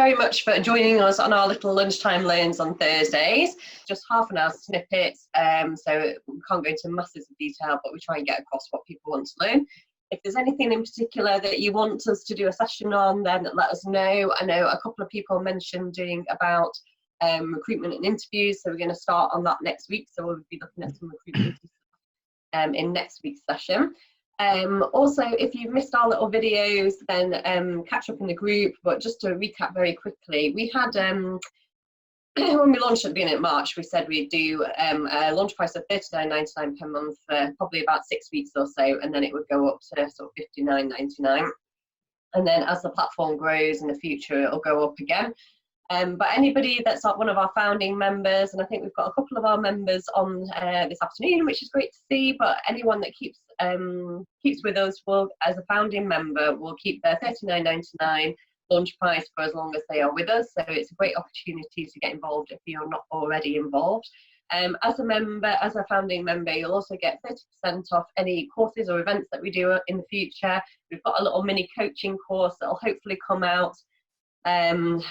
very much for joining us on our little lunchtime learns on Thursdays. Just half an hour snippets, so we can't go into masses of detail, but we try and get across what people want to learn. If there's anything in particular that you want us to do a session on, then let us know. I know a couple of people mentioned doing about recruitment and interviews, so we're going to start on that next week. So we'll be looking at some recruitment in next week's session. Also, if you've missed our little videos, then catch up in the group. But just to recap very quickly, we had when we launched at the beginning of March, we said we'd do a launch price of $39.99 per month for probably about 6 weeks or so, and then it would go up to sort of $59.99. And then as the platform grows in the future, it'll go up again. But anybody that's not one of our founding members, and I think we've got a couple of our members on this afternoon, which is great to see, but anyone that keeps with us will, as a founding member, will keep their $39.99 launch price for as long as they are with us. So it's a great opportunity to get involved if you're not already involved. As a member, as a founding member, you'll also get 30% off any courses or events that we do in the future. We've got a little mini coaching course that'll hopefully come out.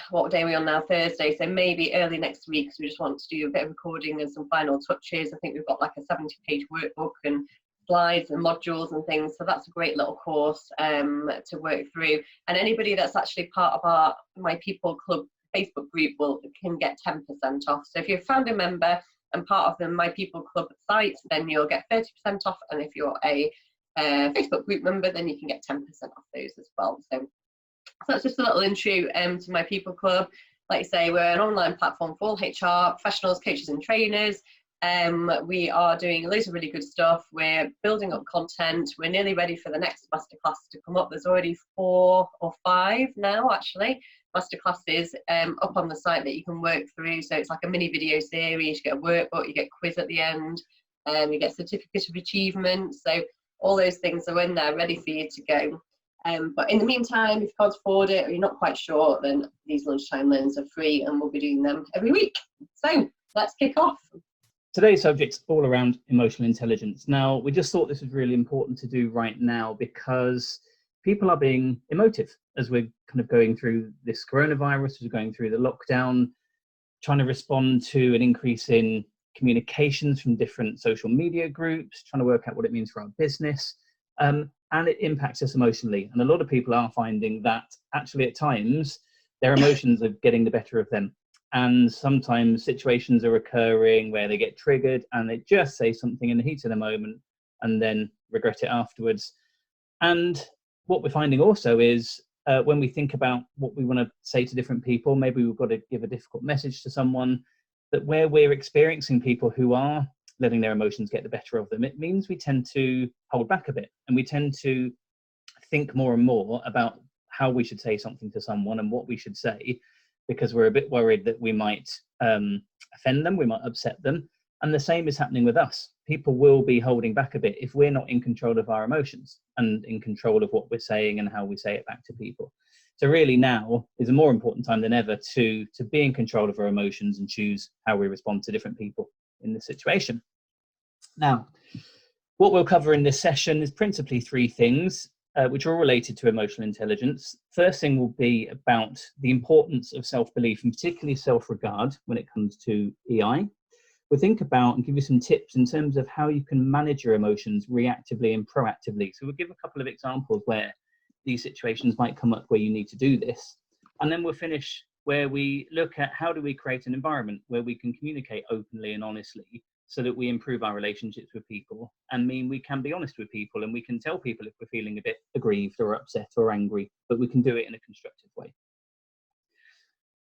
What day are we on now? Thursday, so maybe early next week. So we just want to do a bit of recording and some final touches. I think we've got like a 70-page workbook and slides and modules and things, so that's a great little course to work through. And anybody that's actually part of our MyPeopleClub Facebook group can get 10% off. So if you're a founding member and part of the MyPeopleClub site, then you'll get 30% off, and if you're a Facebook group member, then you can get 10% off those as well. So that's just a little intro to MyPeopleClub. Like I say, we're an online platform for all HR professionals, coaches and trainers. We are doing loads of really good stuff. We're building up content. We're nearly ready for the next masterclass to come up. There's already 4 or 5 now, actually, masterclasses up on the site that you can work through. So it's like a mini video series. You get a workbook, you get a quiz at the end, you get certificate of achievement. So all those things are in there ready for you to go. But in the meantime, if you can't afford it or you're not quite sure, then these lunchtime learns are free and we'll be doing them every week. So let's kick off. Today's subject's all around emotional intelligence. Now, we just thought this was really important to do right now because people are being emotive as we're kind of going through this coronavirus, as we're going through the lockdown, trying to respond to an increase in communications from different social media groups, trying to work out what it means for our business. And it impacts us emotionally. And a lot of people are finding that actually at times their emotions are getting the better of them. And sometimes situations are occurring where they get triggered and they just say something in the heat of the moment and then regret it afterwards. And what we're finding also is when we think about what we want to say to different people, maybe we've got to give a difficult message to someone, that where we're experiencing people who are letting their emotions get the better of them, it means we tend to hold back a bit and we tend to think more and more about how we should say something to someone and what we should say, because we're a bit worried that we might offend them, we might upset them. And the same is happening with us. People will be holding back a bit if we're not in control of our emotions and in control of what we're saying and how we say it back to people. So really now is a more important time than ever to be in control of our emotions and choose how we respond to different people in this situation. Now, what we'll cover in this session is principally 3 things, which are all related to emotional intelligence. First thing will be about the importance of self-belief and particularly self-regard when it comes to EI. We'll think about and give you some tips in terms of how you can manage your emotions reactively and proactively. So we'll give a couple of examples where these situations might come up where you need to do this. And then we'll finish where we look at how do we create an environment where we can communicate openly and honestly so that we improve our relationships with people and mean we can be honest with people and we can tell people if we're feeling a bit aggrieved or upset or angry, but we can do it in a constructive way.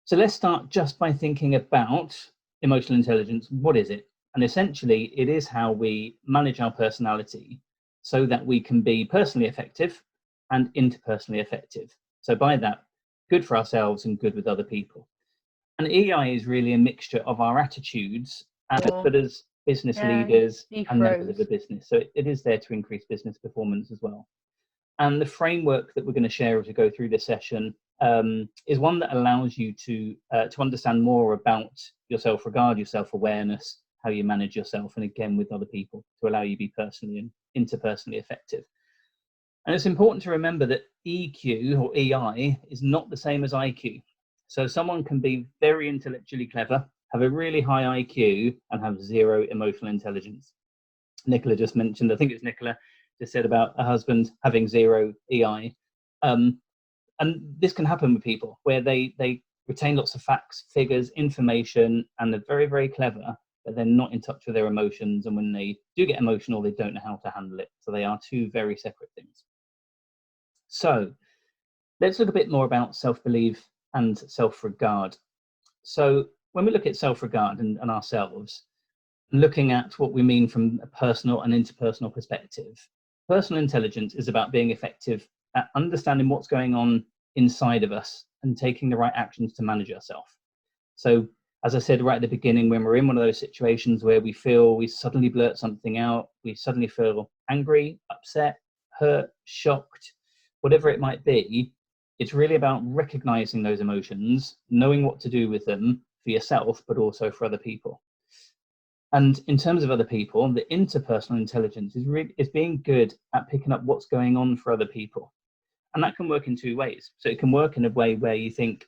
So let's start just by thinking about emotional intelligence. What is it? And essentially it is how we manage our personality so that we can be personally effective and interpersonally effective. So by that, good for ourselves and good with other people. And EI is really a mixture of our attitudes but as business leaders and members of the business. So it is there to increase business performance as well. And the framework that we're going to share as we go through this session is one that allows you to understand more about your self-regard, your self-awareness, how you manage yourself, and again with other people to allow you to be personally and interpersonally effective. And it's important to remember that EQ or EI is not the same as IQ. So someone can be very intellectually clever, have a really high IQ, and have zero emotional intelligence. Nicola just mentioned, I think it's Nicola, just said about a husband having zero EI. And this can happen with people where they retain lots of facts, figures, information, and they're very, very clever, but they're not in touch with their emotions. And when they do get emotional, they don't know how to handle it. So they are two very separate things. So let's look a bit more about self-belief and self-regard. So when we look at self-regard and ourselves, looking at what we mean from a personal and interpersonal perspective, personal intelligence is about being effective at understanding what's going on inside of us and taking the right actions to manage ourselves. So as I said right at the beginning, when we're in one of those situations where we feel we suddenly blurt something out, we suddenly feel angry, upset, hurt, shocked, whatever it might be, it's really about recognizing those emotions, knowing what to do with them for yourself, but also for other people. And in terms of other people, the interpersonal intelligence is being good at picking up what's going on for other people. And that can work in two ways. So it can work in a way where you think,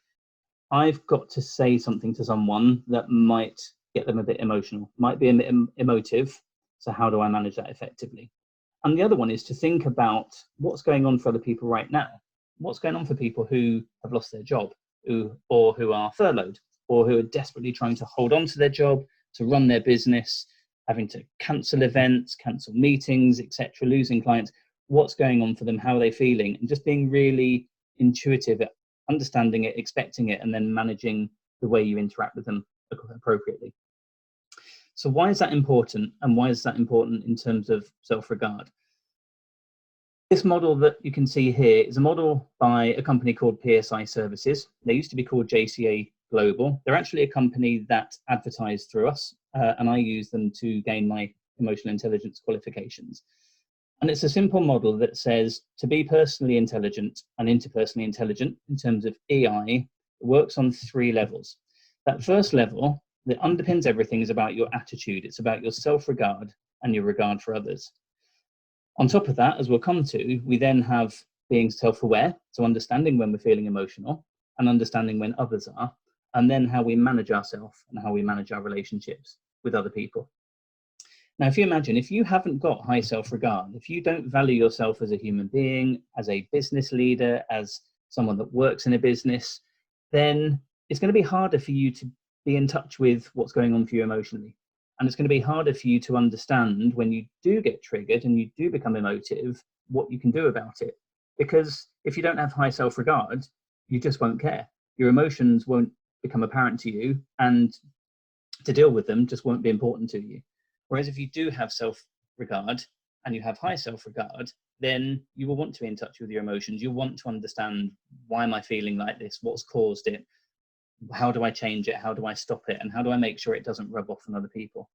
I've got to say something to someone that might get them a bit emotional, might be a bit emotive. So how do I manage that effectively? And the other one is to think about what's going on for other people right now. What's going on for people who have lost their job, or who are furloughed, or who are desperately trying to hold on to their job, to run their business, having to cancel events, cancel meetings, etc., losing clients. What's going on for them? How are they feeling? And just being really intuitive at understanding it, expecting it, and then managing the way you interact with them appropriately. So why is that important? And why is that important in terms of self-regard? This model that you can see here is a model by a company called PSI Services. They used to be called JCA Global. They're actually a company that advertised through us, and I use them to gain my emotional intelligence qualifications. And it's a simple model that says to be personally intelligent and interpersonally intelligent in terms of EI works on 3 levels. That first level that underpins everything is about your attitude. It's about your self-regard and your regard for others. On top of that, as we'll come to, we then have being self-aware, so understanding when we're feeling emotional and understanding when others are, and then how we manage ourselves and how we manage our relationships with other people. Now, if you imagine, if you haven't got high self-regard, if you don't value yourself as a human being, as a business leader, as someone that works in a business, then it's going to be harder for you to be in touch with what's going on for you emotionally. And it's going to be harder for you to understand when you do get triggered and you do become emotive, what you can do about it. Because if you don't have high self-regard, you just won't care. Your emotions won't become apparent to you, and to deal with them just won't be important to you. Whereas if you do have self-regard and you have high self-regard, then you will want to be in touch with your emotions. You'll want to understand, why am I feeling like this? What's caused it? How do I change it? How do I stop it? And how do I make sure it doesn't rub off on other people?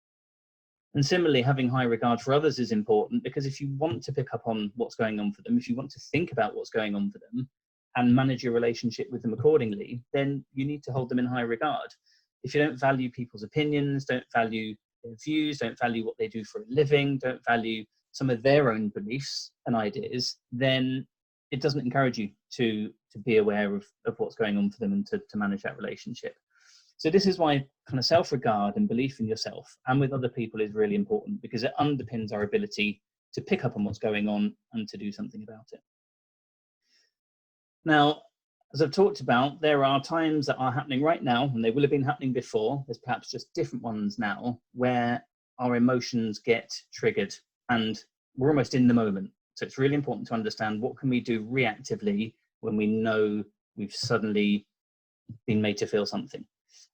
And similarly, having high regard for others is important, because if you want to pick up on what's going on for them, if you want to think about what's going on for them and manage your relationship with them accordingly, then you need to hold them in high regard. If you don't value people's opinions, don't value their views, don't value what they do for a living, don't value some of their own beliefs and ideas, then it doesn't encourage you to be aware of what's going on for them and to manage that relationship. So this is why kind of self-regard and belief in yourself and with other people is really important, because it underpins our ability to pick up on what's going on and to do something about it. Now, as I've talked about, there are times that are happening right now, and they will have been happening before, there's perhaps just different ones now, where our emotions get triggered and we're almost in the moment. So it's really important to understand, what can we do reactively when we know we've suddenly been made to feel something?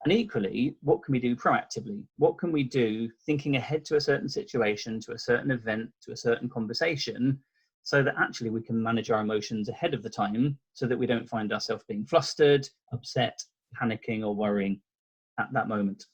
And equally, what can we do proactively? What can we do thinking ahead to a certain situation, to a certain event, to a certain conversation, so that actually we can manage our emotions ahead of the time, so that we don't find ourselves being flustered, upset, panicking, or worrying at that moment.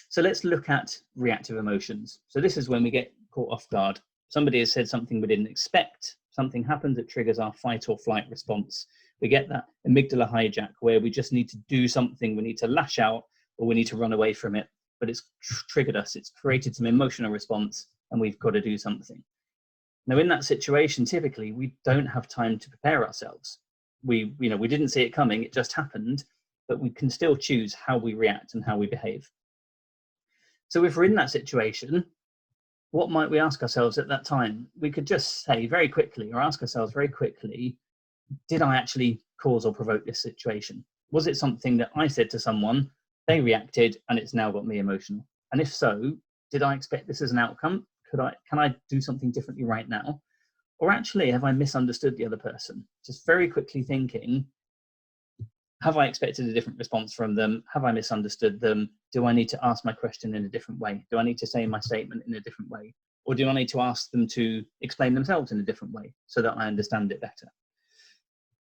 So let's look at reactive emotions. So this is when we get caught off guard. Somebody has said something we didn't expect, something happens that triggers our fight or flight response. We get that amygdala hijack where we just need to do something, we need to lash out, or we need to run away from it, but it's triggered us, it's created some emotional response, and we've got to do something. Now, in that situation, typically, we don't have time to prepare ourselves. we didn't see it coming, it just happened, but we can still choose how we react and how we behave. So if we're in that situation, what might we ask ourselves at that time? We could just say very quickly, or ask ourselves very quickly, did I actually cause or provoke this situation? Was it something that I said to someone, they reacted, and it's now got me emotional? And if so, did I expect this as an outcome? Can I do something differently right now? Or actually, have I misunderstood the other person? Just very quickly thinking, have I expected a different response from them? Have I misunderstood them? Do I need to ask my question in a different way? Do I need to say my statement in a different way? Or do I need to ask them to explain themselves in a different way so that I understand it better?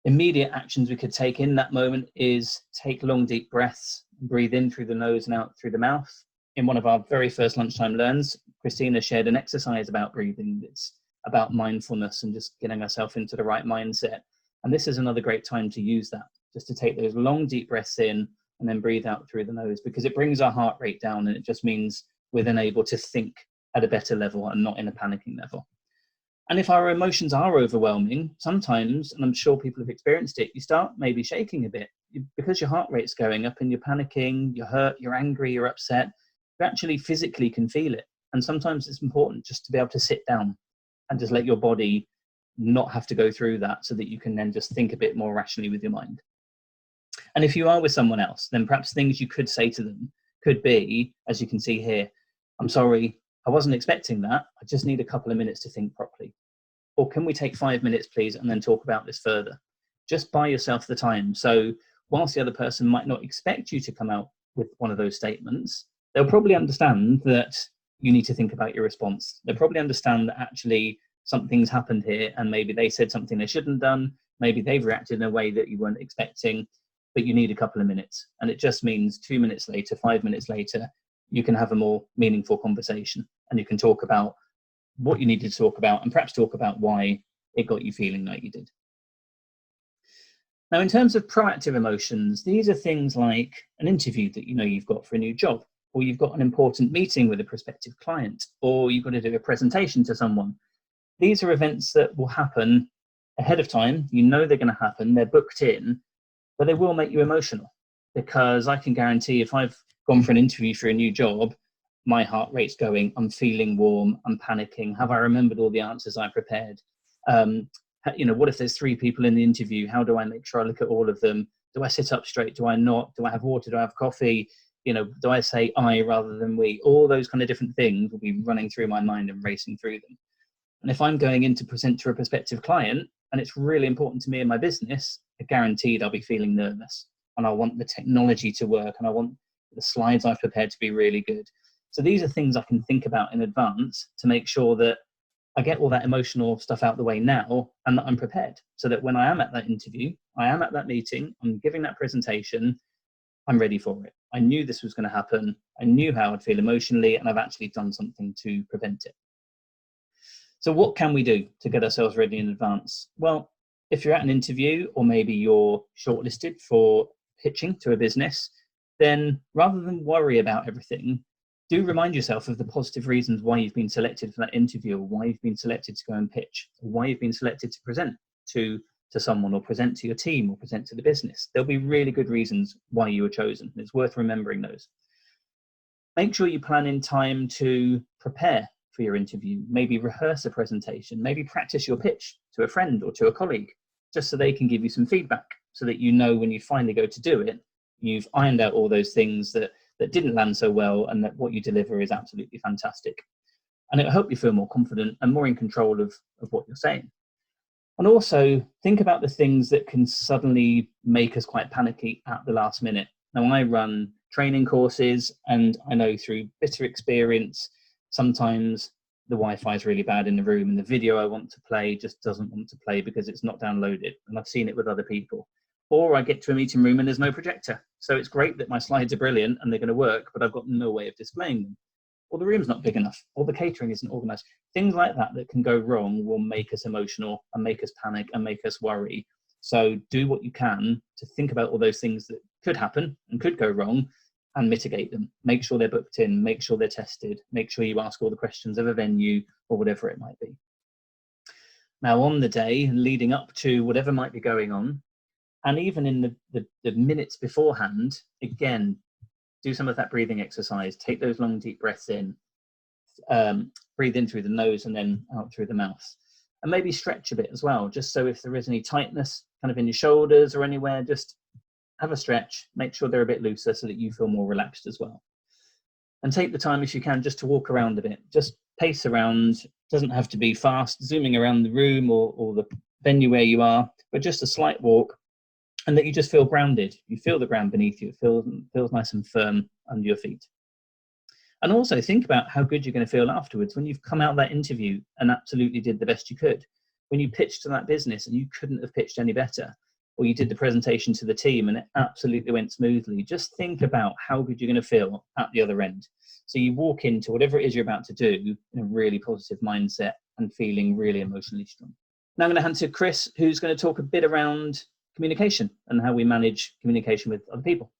Immediate actions we could take in that moment is take long, deep breaths, breathe in through the nose and out through the mouth. In one of our very first Lunchtime Learns, Christina shared an exercise about breathing. It's about mindfulness and just getting ourselves into the right mindset. And this is another great time to use that, just to take those long, deep breaths in and then breathe out through the nose, because it brings our heart rate down, and it just means we're then able to think at a better level and not in a panicking level. And if our emotions are overwhelming, sometimes, and I'm sure people have experienced it, you start maybe shaking a bit because your heart rate's going up and you're panicking, you're hurt, you're angry, you're upset. You actually physically can feel it. And sometimes it's important just to be able to sit down and just let your body not have to go through that, so that you can then just think a bit more rationally with your mind. And if you are with someone else, then perhaps things you could say to them could be, as you can see here, I'm sorry, I wasn't expecting that. I just need a couple of minutes to think properly. Or can we take 5 minutes, please, and then talk about this further? Just buy yourself the time. So whilst the other person might not expect you to come out with one of those statements, they'll probably understand that you need to think about your response. They'll probably understand that actually something's happened here, and maybe they said something they shouldn't have done. Maybe they've reacted in a way that you weren't expecting, but you need a couple of minutes. And it just means 2 minutes later, 5 minutes later, you can have a more meaningful conversation, and you can talk about what you needed to talk about, and perhaps talk about why it got you feeling like you did. Now, in terms of proactive emotions, these are things like an interview that you know you've got for a new job, or you've got an important meeting with a prospective client, or you've got to do a presentation to someone. These are events that will happen ahead of time. You know they're going to happen, they're booked in, but they will make you emotional, because I can guarantee if I've gone for an interview for a new job, my heart rate's going, I'm feeling warm, I'm panicking. Have I remembered all the answers I prepared? What if there's 3 people in the interview? How do I make sure I look at all of them? Do I sit up straight? Do I not? Do I have water? Do I have coffee? Do I say I rather than we? All those kind of different things will be running through my mind and racing through them. And if I'm going in to present to a prospective client, and it's really important to me in my business, guaranteed I'll be feeling nervous, and I want the technology to work, and I want the slides I've prepared to be really good. So these are things I can think about in advance to make sure that I get all that emotional stuff out the way now, and that I'm prepared, so that when I am at that interview, I am at that meeting, I'm giving that presentation, I'm ready for it. I knew this was going to happen. I knew how I'd feel emotionally, and I've actually done something to prevent it. So what can we do to get ourselves ready in advance? Well, if you're at an interview, or maybe you're shortlisted for pitching to a business, then rather than worry about everything, do remind yourself of the positive reasons why you've been selected for that interview, or why you've been selected to go and pitch, or why you've been selected to present to someone, or present to your team, or present to the business. There'll be really good reasons why you were chosen. It's worth remembering those. Make sure you plan in time to prepare for your interview, maybe rehearse a presentation, maybe practice your pitch to a friend or to a colleague, just so they can give you some feedback, so that you know when you finally go to do it, you've ironed out all those things that didn't land so well, and that what you deliver is absolutely fantastic. And it'll help you feel more confident and more in control of what you're saying. And also think about the things that can suddenly make us quite panicky at the last minute. Now, I run training courses, and I know through bitter experience, sometimes the Wi-Fi is really bad in the room, and the video I want to play just doesn't want to play because it's not downloaded. And I've seen it with other people. Or I get to a meeting room and there's no projector. So it's great that my slides are brilliant and they're going to work, but I've got no way of displaying them. Or the room's not big enough, or the catering isn't organized. Things like that can go wrong will make us emotional and make us panic and make us worry. So do what you can to think about all those things that could happen and could go wrong, and mitigate them. Make sure they're booked in, make sure they're tested, make sure you ask all the questions of a venue or whatever it might be. Now, on the day leading up to whatever might be going on, And even in the minutes beforehand, again, do some of that breathing exercise. Take those long, deep breaths in. Breathe in through the nose and then out through the mouth. And maybe stretch a bit as well, just so if there is any tightness kind of in your shoulders or anywhere, just have a stretch, make sure they're a bit looser so that you feel more relaxed as well. And take the time, if you can, just to walk around a bit. Just pace around. Doesn't have to be fast, zooming around the room or the venue where you are, but just a slight walk, and that you just feel grounded. You feel the ground beneath you. It feels nice and firm under your feet. And also think about how good you're going to feel afterwards when you've come out of that interview and absolutely did the best you could. When you pitched to that business and you couldn't have pitched any better, or you did the presentation to the team and it absolutely went smoothly, just think about how good you're going to feel at the other end. So you walk into whatever it is you're about to do in a really positive mindset and feeling really emotionally strong. Now I'm going to hand to Chris, who's going to talk a bit around communication and how we manage communication with other people.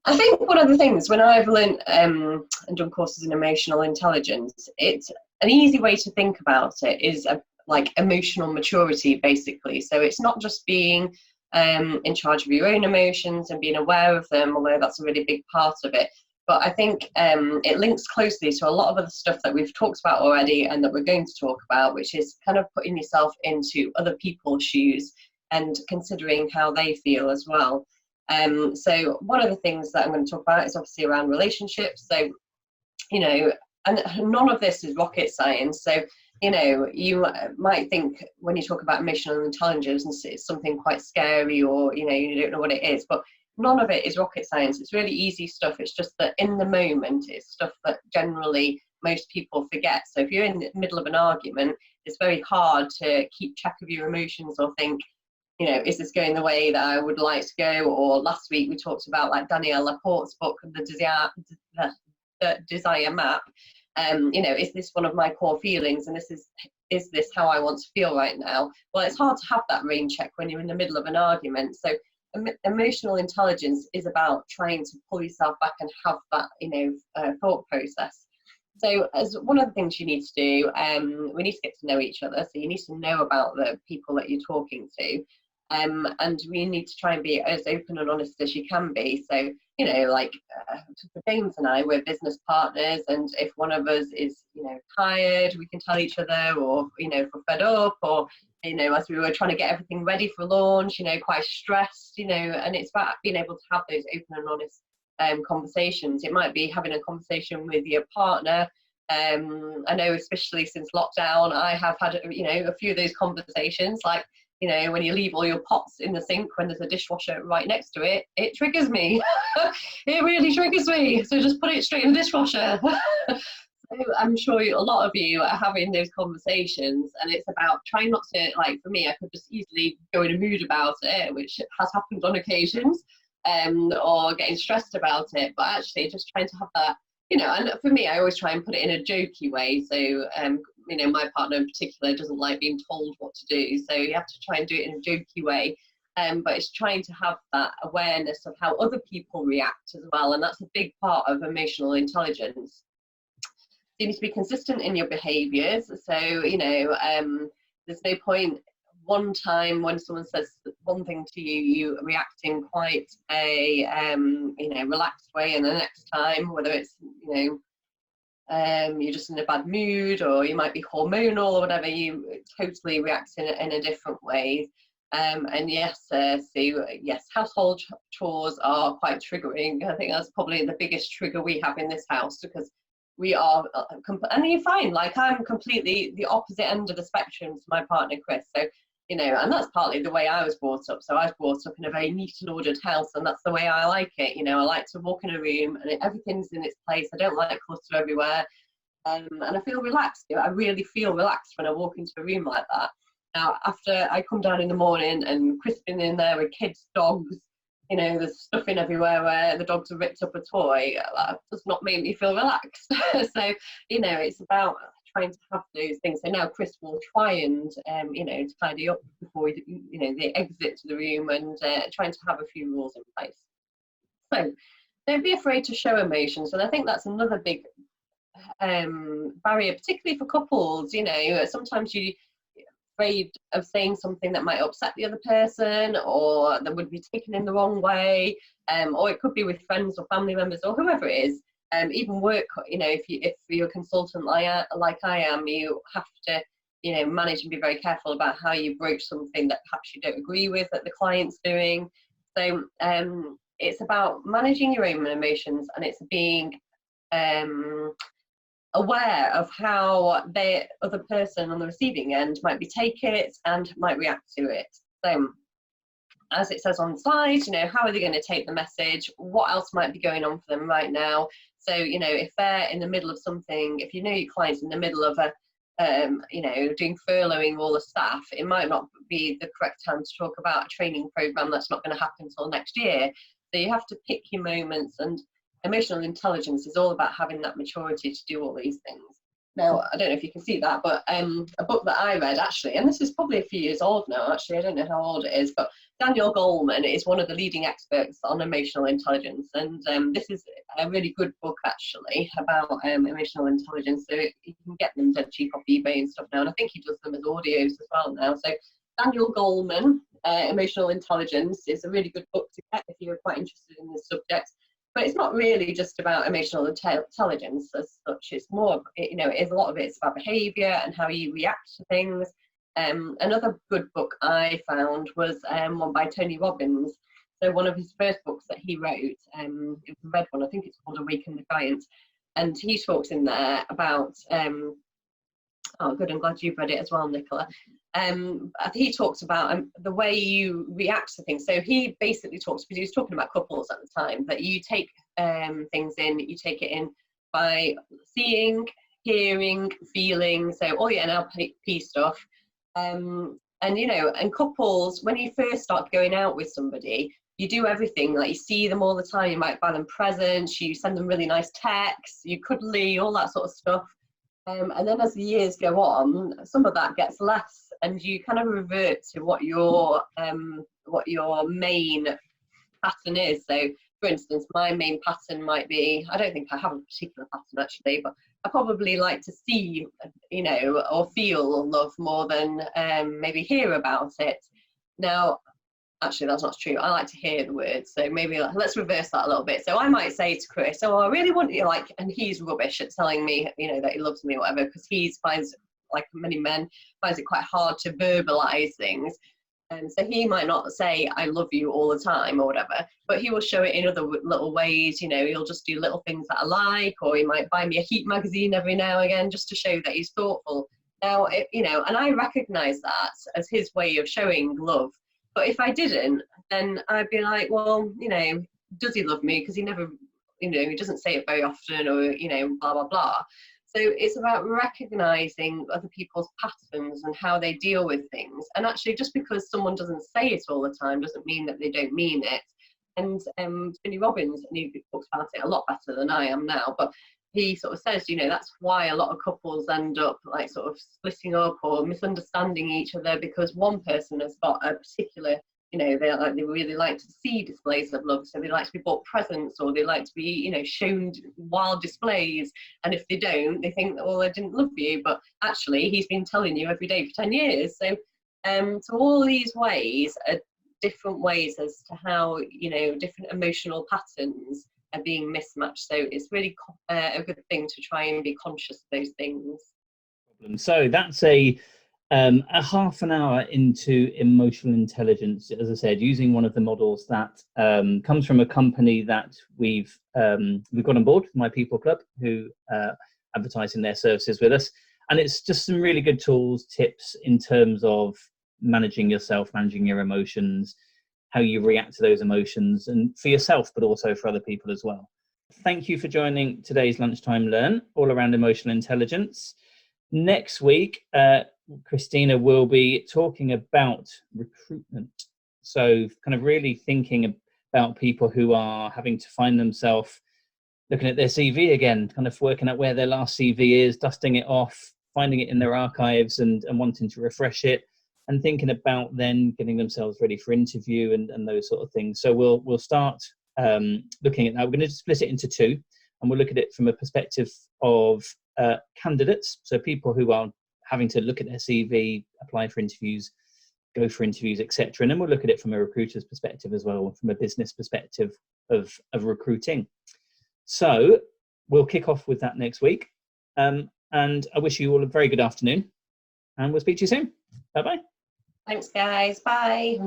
I think one of the things when I've learned and done courses in emotional intelligence, it's an easy way to think about it is like emotional maturity, basically. So it's not just being in charge of your own emotions and being aware of them, although that's a really big part of it. But I think it links closely to a lot of other stuff that we've talked about already and that we're going to talk about, which is kind of putting yourself into other people's shoes and considering how they feel as well. So one of the things that I'm going to talk about is obviously around relationships. So, you know, and none of this is rocket science. So, you know, you might think when you talk about emotional intelligence, it's something quite scary or, you know, you don't know what it is, but none of it is rocket science. It's really easy stuff. It's just that in the moment, it's stuff that generally most people forget. So if you're in the middle of an argument, it's very hard to keep track of your emotions or think, you know, is this going the way that I would like to go? Or last week we talked about like Danielle Laporte's book, The Desire Map. You know, is this one of my core feelings? And is this how I want to feel right now? Well, it's hard to have that rain check when you're in the middle of an argument. So emotional intelligence is about trying to pull yourself back and have that, you know, thought process. So as one of the things you need to do, we need to get to know each other. So you need to know about the people that you're talking to. And we need to try and be as open and honest as you can be. So, you know, like for James and I, we're business partners, and if one of us is, you know, tired, we can tell each other, or, you know, if we're fed up, or, you know, as we were trying to get everything ready for launch, you know, quite stressed, you know, and it's about being able to have those open and honest conversations. It might be having a conversation with your partner. I know, especially since lockdown, I have had, you know, a few of those conversations, like, you know, when you leave all your pots in the sink when there's a dishwasher right next to it, it triggers me. It really triggers me. So just put it straight in the dishwasher. So I'm sure a lot of you are having those conversations, and it's about trying not to, like for me, I could just easily go in a mood about it, which has happened on occasions, or getting stressed about it, but actually just trying to have that, you know, and for me, I always try and put it in a jokey way. So, you know, my partner in particular doesn't like being told what to do. So you have to try and do it in a jokey way. But it's trying to have that awareness of how other people react as well. And that's a big part of emotional intelligence. You need to be consistent in your behaviors. So, you know, there's no point one time when someone says one thing to you, you react in quite a you know, relaxed way, and the next time, whether it's, you know, you're just in a bad mood, or you might be hormonal or whatever, you totally react in a different way. And yes, so yes, household chores are quite triggering. I think that's probably the biggest trigger we have in this house, because we are, and you find, like, I'm completely the opposite end of the spectrum to my partner Chris. So, you know, and that's partly the way I was brought up. So I was brought up in a very neat and ordered house, and that's the way I like it. You know, I like to walk in a room and everything's in its place. I don't like clutter everywhere. And I feel relaxed. You know, I really feel relaxed when I walk into a room like that. Now, after I come down in the morning and Chris been in there with kids, dogs, you know, there's stuffing everywhere where the dogs have ripped up a toy, that does not make me feel relaxed. So, you know, it's about trying to have those things. So now Chris will try and, you know, tidy up before, you know, they exit to the room, and trying to have a few rules in place. So don't be afraid to show emotions. And I think that's another big barrier, particularly for couples. You know, sometimes afraid of saying something that might upset the other person, or that would be taken in the wrong way, or it could be with friends or family members or whoever it is. Even work, if you're a consultant like I am, you have to manage and be very careful about how you broach something that perhaps you don't agree with that the client's doing. So it's about managing your own emotions, and it's being aware of how the other person on the receiving end might take it and might react to it. So as it says on the slide, how are they going to take the message? What else might be going on for them right now? So, if they're in the middle of something, if your client's in the middle of doing furloughing all the staff, it might not be the correct time to talk about a training program that's not going to happen until next year. So you have to pick your moments, and emotional intelligence is all about having that maturity to do all these things. Now, I don't know if you can see that, but a book that I read actually, and this is probably a few years old now, actually, I don't know how old it is, but Daniel Goleman is one of the leading experts on emotional intelligence, and this is a really good book actually about emotional intelligence. So you can get them dead cheap off eBay and stuff now, and I think he does them as audios as well now. So Daniel Goleman, Emotional Intelligence, is a really good book to get if you're quite interested in this subject. But it's not really just about emotional intelligence as such. It's more, it is a lot of it. It's about behaviour and how you react to things. Another good book I found was one by Tony Robbins. So one of his first books that he wrote, it was a red one, I think it's called Awaken the Giant. And he talks in there about, oh good, I'm glad you've read it as well, Nicola. He talks about the way you react to things. So he basically talks, because he was talking about couples at the time, that you take things in, you take it in by seeing, hearing, feeling, so all your NLP stuff. And couples, when you first start going out with somebody, you do everything, like you see them all the time, you might buy them presents, you send them really nice texts, you cuddly, all that sort of stuff. And then as the years go on, some of that gets less, and you kind of revert to what your main pattern is. So, for instance, my main pattern might be, I don't think I have a particular pattern actually, but I probably like to see, or feel love more than maybe hear about it. Now, actually, that's not true. I like to hear the words, so maybe let's reverse that a little bit. So I might say to Chris, "Oh, I really want you," and he's rubbish at telling me, that he loves me or whatever, because he finds, like many men, finds it quite hard to verbalize things. And so he might not say, "I love you" all the time or whatever, but he will show it in other little ways. He'll just do little things that I like, or he might buy me a Heat magazine every now and again just to show that he's thoughtful. Now, and I recognize that as his way of showing love. But if I didn't, then I'd be like, well, does he love me? Because he never, he doesn't say it very often, or, blah, blah, blah. So it's about recognizing other people's patterns and how they deal with things. And actually, just because someone doesn't say it all the time doesn't mean that they don't mean it. And Tony Robbins, and he talks about it a lot better than I am now, but he sort of says, that's why a lot of couples end up like sort of splitting up or misunderstanding each other, because one person has got a particular, they really like to see displays of love, so they like to be bought presents, or they like to be, shown wild displays, and if they don't, they think, well, I didn't love you, but actually he's been telling you every day for 10 years. So so all these ways are different ways as to how, different emotional patterns are being mismatched. So it's really a good thing to try and be conscious of those things. So that's a half an hour into emotional intelligence, as I said, using one of the models that comes from a company that we've got on board, MyPeopleClub, who advertising their services with us. And it's just some really good tools, tips in terms of managing yourself, managing your emotions, how you react to those emotions, and for yourself, but also for other people as well. Thank you for joining today's Lunchtime Learn, all around emotional intelligence. Next week, Christina will be talking about recruitment. So kind of really thinking about people who are having to find themselves looking at their CV again, kind of working out where their last CV is, dusting it off, finding it in their archives and wanting to refresh it, and thinking about then getting themselves ready for interview and those sort of things. So we'll start looking at that. We're going to split it into two, and we'll look at it from a perspective of candidates, so people who are having to look at their CV, apply for interviews, go for interviews, etc. And then we'll look at it from a recruiter's perspective as well, from a business perspective of recruiting. So we'll kick off with that next week. And I wish you all a very good afternoon, and we'll speak to you soon. Bye-bye. Thanks, guys. Bye.